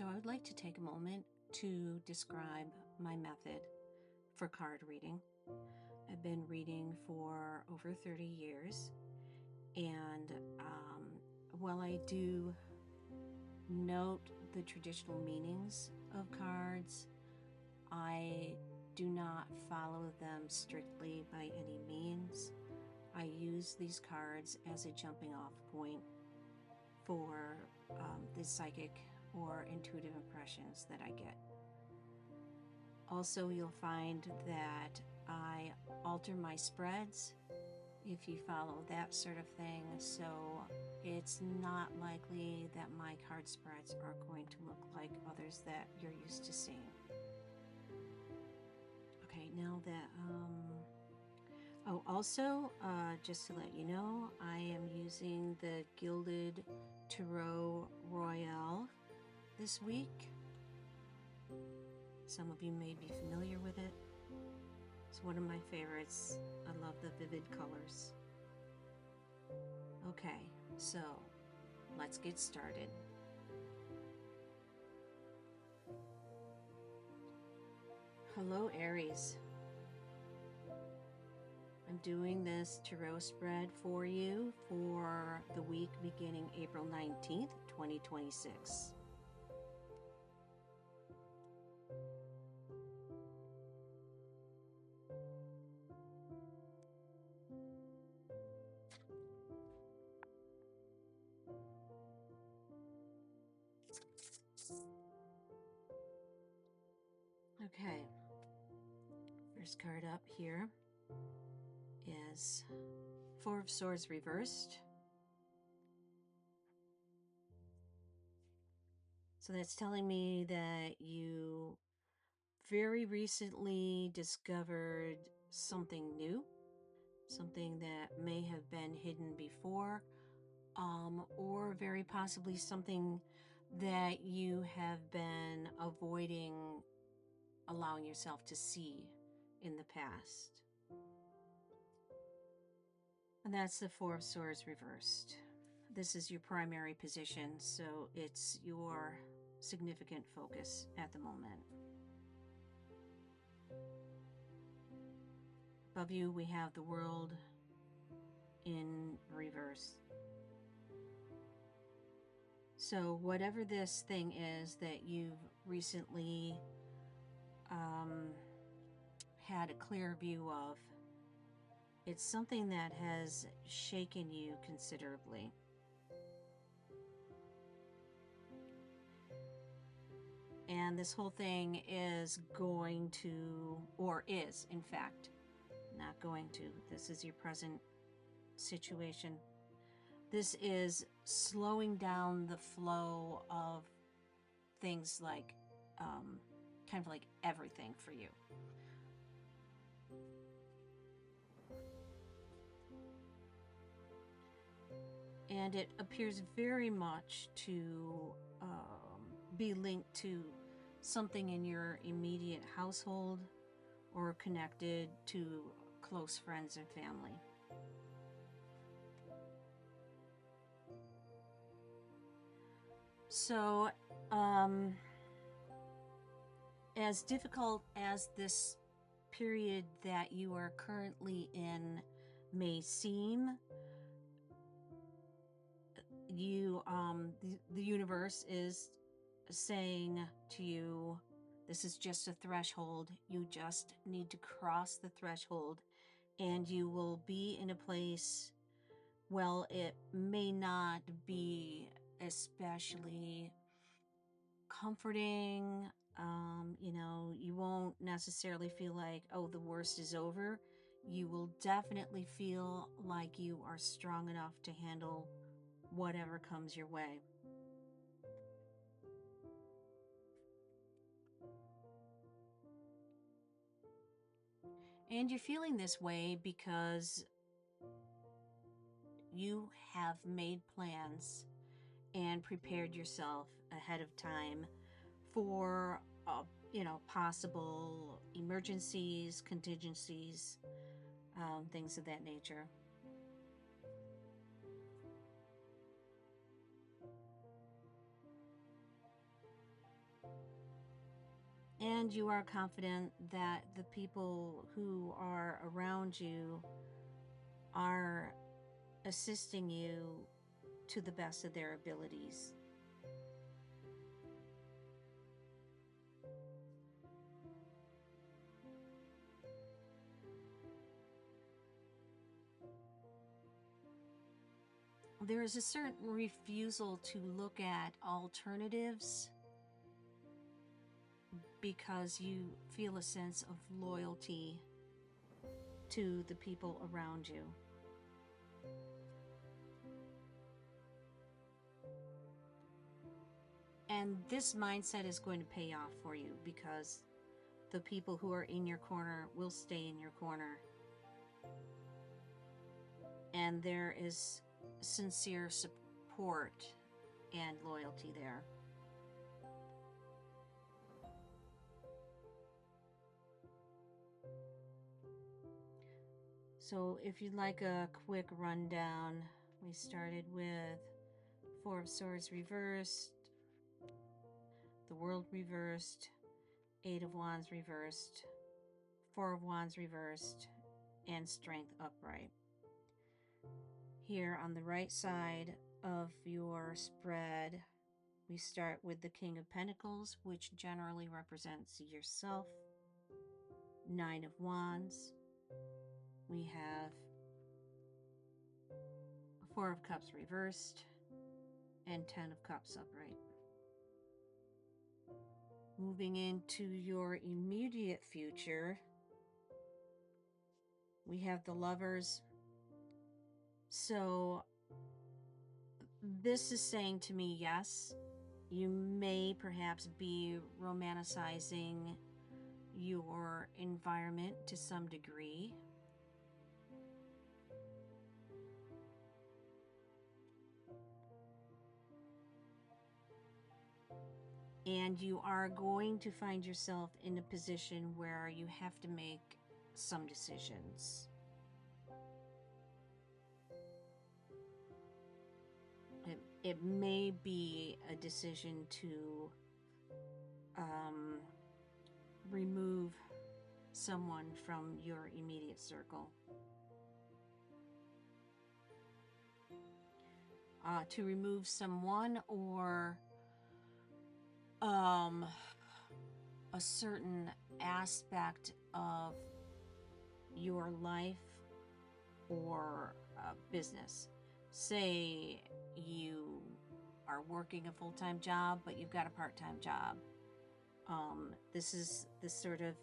So I would like to take a moment to describe my method for card reading. I've been reading for over 30 years, and while I do note the traditional meanings of cards, I do not follow them strictly by any means. I use these cards as a jumping off point for the psychic or intuitive impressions that I get. Also, you'll find that I alter my spreads if you follow that sort of thing, so it's not likely that my card spreads are going to look like others that you're used to seeing. Okay, now that also, just to let you know, I am using the Gilded Tarot Royale this week. Some of you may be familiar with it. It's one of my favorites. I love the vivid colors. Okay, so let's get started. Hello, Aries. I'm doing this tarot spread for you for the week beginning April 19th, 2026. Okay, first card up here is Four of Swords reversed. So that's telling me that you very recently discovered something new, something that may have been hidden before, or very possibly something that you have been avoiding allowing yourself to see in the past. And that's the Four of Swords reversed. This is your primary position, so it's your significant focus at the moment. Above you, we have the World in reverse. So whatever this thing is that you've recently had a clear view of, it's something that has shaken you considerably. And this whole thing is going to, or is, in fact, not going to. This is your present situation. This is slowing down the flow of things like, kind of like everything for you. And it appears very much to be linked to something in your immediate household or connected to close friends and family. So, as difficult as this period that you are currently in may seem, the universe is saying to you, this is just a threshold. You just need to cross the threshold and you will be in a place, well, it may not be especially comforting. You won't necessarily feel like, oh, the worst is over. You will definitely feel like you are strong enough to handle whatever comes your way. And you're feeling this way because you have made plans and prepared yourself ahead of time for, possible emergencies, contingencies, things of that nature. And you are confident that the people who are around you are assisting you to the best of their abilities. There is a certain refusal to look at alternatives because you feel a sense of loyalty to the people around you. And this mindset is going to pay off for you because the people who are in your corner will stay in your corner. And there is sincere support and loyalty there. So if you'd like a quick rundown, we started with Four of Swords reversed, the World reversed, Eight of Wands reversed, Four of Wands reversed, and Strength upright. Here on the right side of your spread, we start with the King of Pentacles, which generally represents yourself. Nine of Wands. We have Four of Cups reversed and 10 of Cups upright. Moving into your immediate future, we have the Lovers. So this is saying to me, yes, you may perhaps be romanticizing your environment to some degree. And you are going to find yourself in a position where you have to make some decisions. It may be a decision to remove someone from your immediate circle. To remove someone or a certain aspect of your life or business. Say you are working a full-time job, but you've got a part-time job. This sort of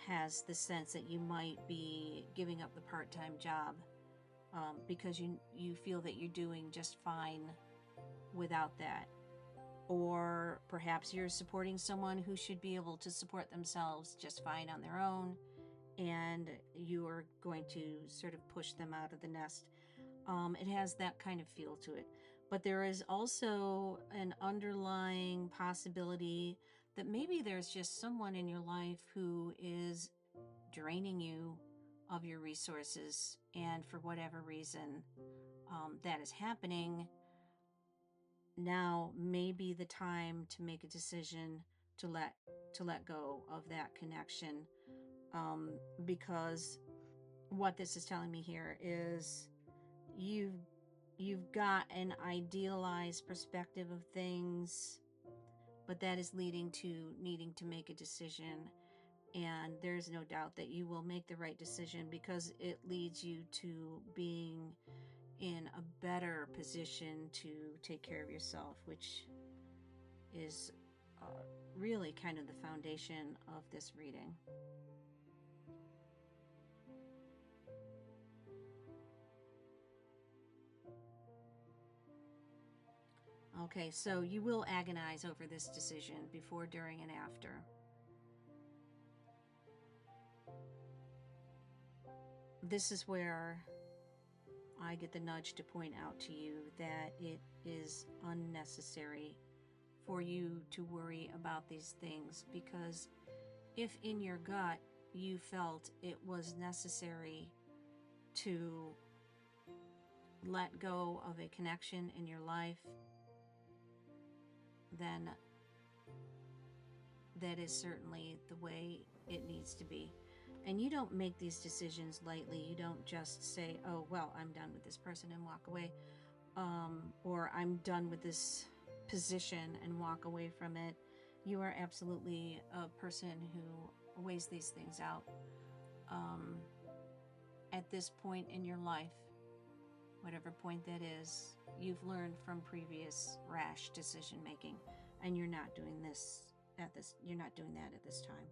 has the sense that you might be giving up the part-time job because you feel that you're doing just fine without that. Or perhaps you're supporting someone who should be able to support themselves just fine on their own, and you're going to sort of push them out of the nest. It has that kind of feel to it. But there is also an underlying possibility that maybe there's just someone in your life who is draining you of your resources, and for whatever reason that is happening, now may be the time to make a decision to let go of that connection, because what this is telling me here is you've got an idealized perspective of things, but that is leading to needing to make a decision. And there's no doubt that you will make the right decision because it leads you to being in a better position to take care of yourself, which is really kind of the foundation of this reading. Okay, so you will agonize over this decision before, during, and after. This is where I get the nudge to point out to you that it is unnecessary for you to worry about these things, because if in your gut you felt it was necessary to let go of a connection in your life, then that is certainly the way it needs to be. And you don't make these decisions lightly. You don't just say, oh, well, I'm done with this person and walk away. Or I'm done with this position and walk away from it. You are absolutely a person who weighs these things out. At this point in your life, whatever point that is, you've learned from previous rash decision making, and you're not doing you're not doing that at this time.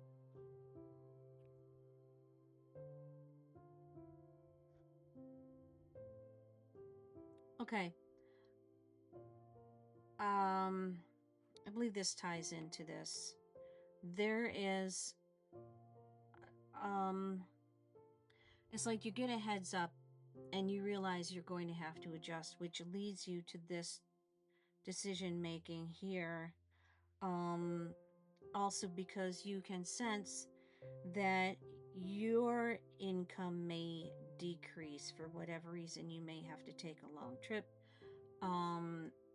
Okay. I believe this ties into this. There is it's like you get a heads up and you realize you're going to have to adjust, which leads you to this decision making here. Also because you can sense that your income may decrease for whatever reason. You may have to take a long trip.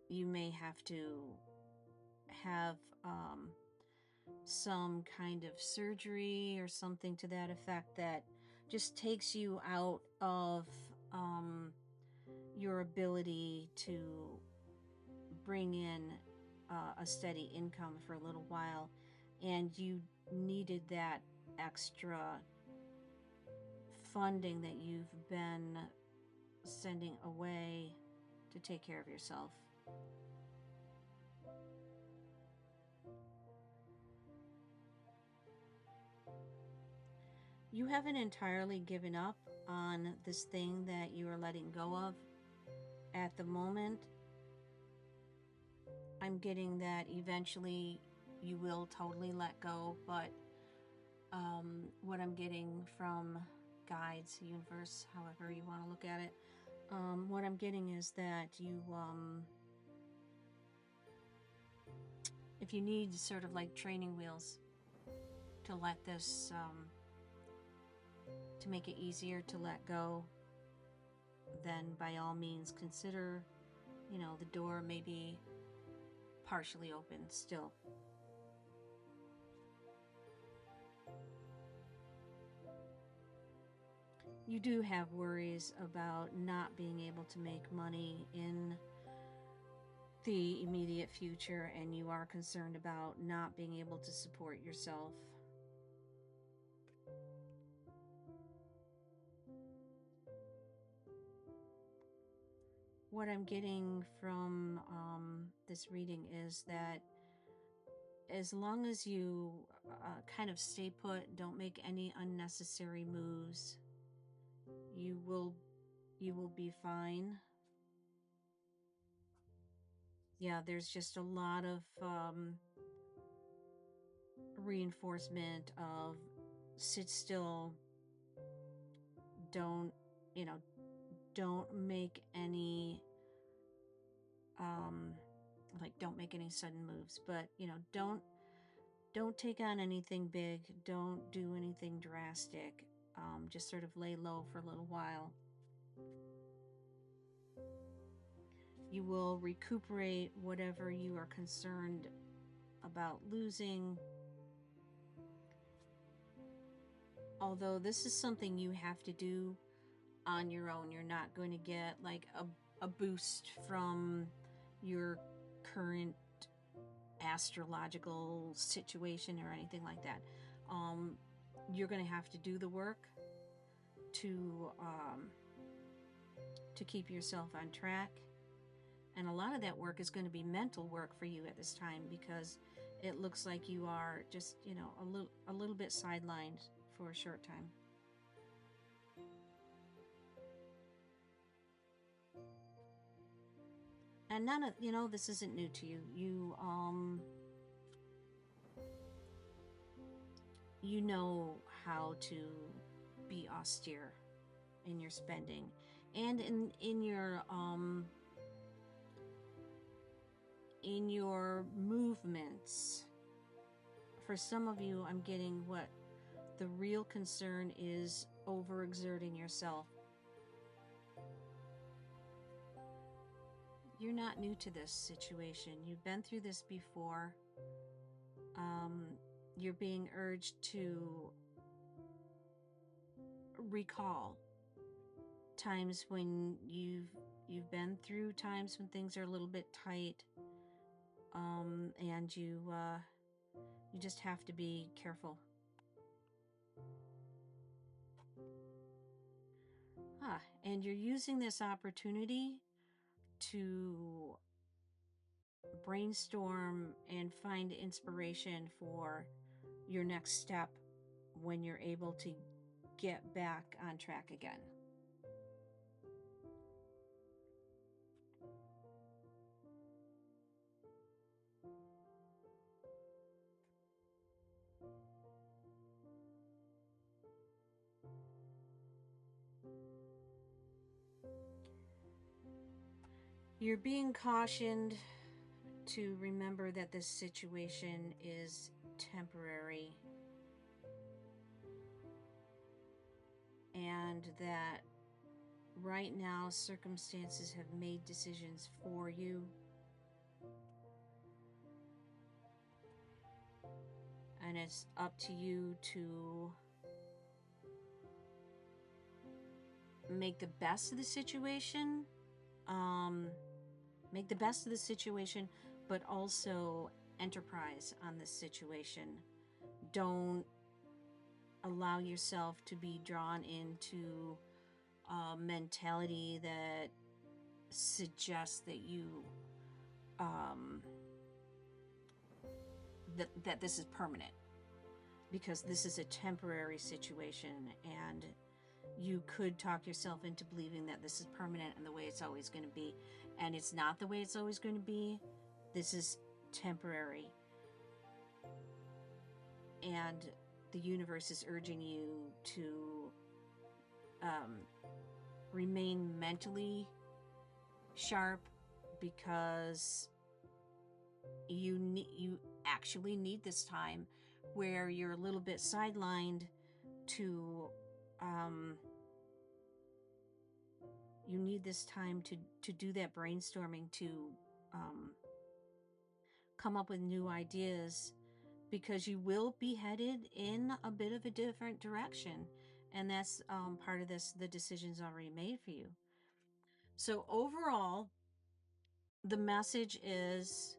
You may have to have some kind of surgery or something to that effect that just takes you out of your ability to bring in a steady income for a little while, and you needed that extra funding that you've been sending away to take care of yourself. You haven't entirely given up on this thing that you are letting go of at the moment. I'm getting that eventually you will totally let go, but what I'm getting from guides, universe, however you want to look at it, what I'm getting is that you, if you need sort of like training wheels to let this, to make it easier to let go, then by all means consider, the door maybe partially open still. You do have worries about not being able to make money in the immediate future, and you are concerned about not being able to support yourself. What I'm getting from this reading is that as long as you kind of stay put, don't make any unnecessary moves, you will be fine. Yeah, there's just a lot of reinforcement of sit still, don't, don't make any don't make any sudden moves, but don't take on anything big, don't do anything drastic. Just sort of lay low for a little while. You will recuperate whatever you are concerned about losing. Although this is something you have to do on your own. You're not going to get like a boost from your current astrological situation or anything like that. You're going to have to do the work to keep yourself on track. And a lot of that work is going to be mental work for you at this time, because it looks like you are just, a little bit sidelined for a short time. And none of, this isn't new to you. You know how to be austere in your spending and in your movements. For some of you, I'm getting what the real concern is: overexerting yourself. You're not new to this situation. You've been through this before. you're being urged to recall times when you've been through times when things are a little bit tight, and you just have to be careful. And you're using this opportunity to brainstorm and find inspiration for your next step when you're able to get back on track again. You're being cautioned to remember that this situation is temporary, and that right now circumstances have made decisions for you, and it's up to you to make the best of the situation. Make the best of the situation, but also enterprise on this situation. Don't allow yourself to be drawn into a mentality that suggests that you that this is permanent, because this is a temporary situation, and you could talk yourself into believing that this is permanent and the way it's always going to be, and it's not the way it's always going to be. This is temporary, and the universe is urging you to remain mentally sharp, because you actually need this time where you're a little bit sidelined to you need this time to do that brainstorming, to come up with new ideas, because you will be headed in a bit of a different direction, and that's part of the decision's already made for you. So overall, the message is,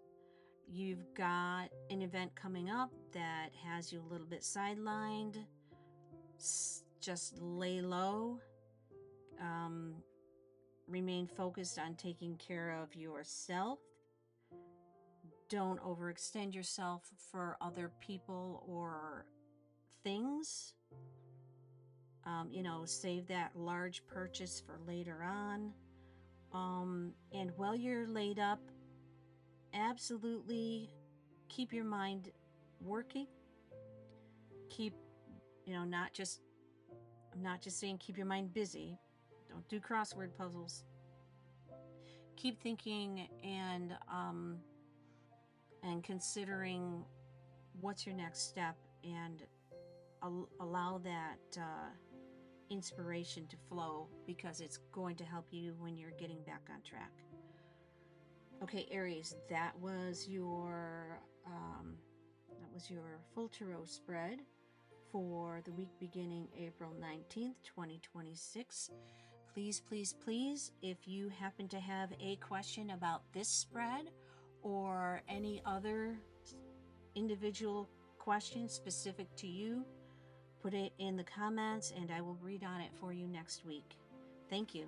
you've got an event coming up that has you a little bit sidelined. Just lay low. Remain focused on taking care of yourself. Don't overextend yourself for other people or things. Save that large purchase for later on. And while you're laid up, absolutely keep your mind working. Keep, I'm not just saying keep your mind busy. Don't do crossword puzzles. Keep thinking and considering what's your next step, and allow that inspiration to flow, because it's going to help you when you're getting back on track. Okay, Aries, that was your full tarot spread for the week beginning April 19th, 2026. Please, please, please, if you happen to have a question about this spread or any other individual question specific to you, put it in the comments and I will read on it for you next week. Thank you.